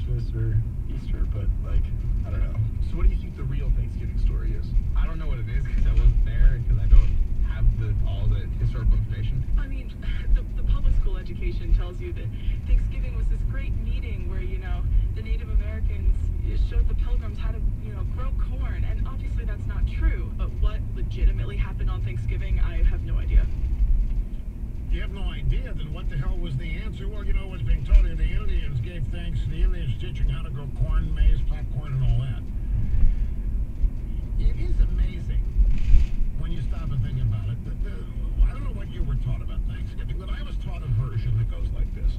Christmas or Easter, but, like, I don't know. So what do you think the real Thanksgiving story is? I don't know what it is because I wasn't there and because I don't have all the historical information. I mean, the public school education tells you that Thanksgiving was this great meeting where, the Native Americans showed the Pilgrims how to, grow corn. And obviously that's not true. But what legitimately happened on Thanksgiving, I have no idea. You have no idea, then what the hell was the answer? Well, what's being taught here, the Indians gave thanks to the Indians teaching how to grow corn, maize, popcorn, and all that. It is amazing when you stop and think about it. I don't know what you were taught about Thanksgiving, but I was taught a version that goes like this.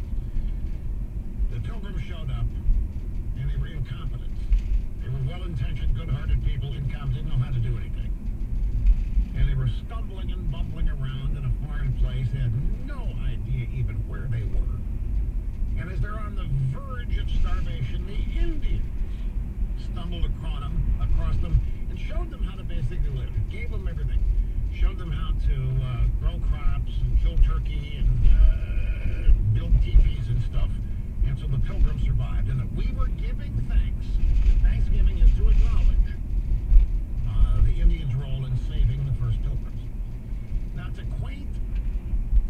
The Pilgrims showed up, and they were incompetent. They were well-intentioned, good-hearted people, incompetent, didn't know how to do anything. And they were stumbling and bumbling around in a foreign place, had no idea even where they were. And as they're on the verge of starvation, the Indians stumbled across them and showed them how to basically live. Gave them everything. Showed them how to grow crops and kill turkey and build teepees and stuff. And so the Pilgrims survived. And that we were giving thanks. Thanksgiving is to acknowledge the Indians' role in saving the first Pilgrims. Now, it's a quaint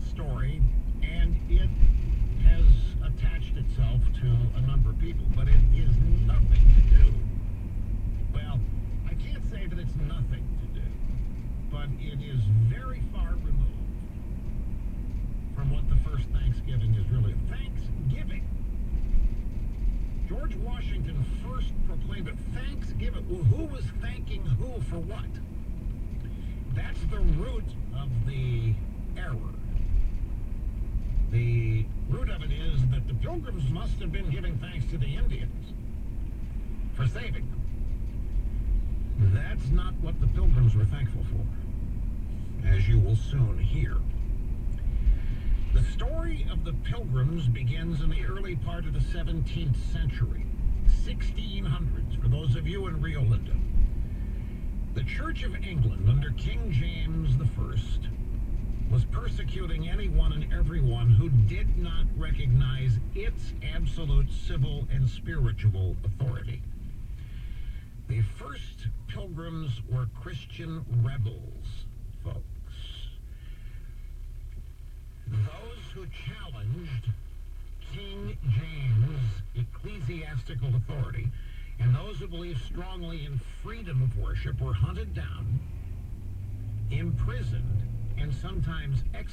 story, and it has attached itself to a number of people, but it is nothing to do. Well, I can't say that it's nothing to do, but it is very far removed from what the first Thanksgiving is really. Thanksgiving. George Washington first proclaimed it. Thanksgiving. Who was thanking who for what? That's the root of the error. The root of it is that the Pilgrims must have been giving thanks to the Indians for saving them. That's not what the Pilgrims were thankful for, as you will soon hear. The story of the Pilgrims begins in the early part of the 17th century, 1600s, for those of you in Rio Linda. The Church of England under King James I was persecuting anyone and everyone who did not recognize its absolute civil and spiritual authority. The first Pilgrims were Christian rebels, folks. Those who challenged King James' ecclesiastical authority and those who believed strongly in freedom of worship were hunted down, imprisoned, and sometimes executed.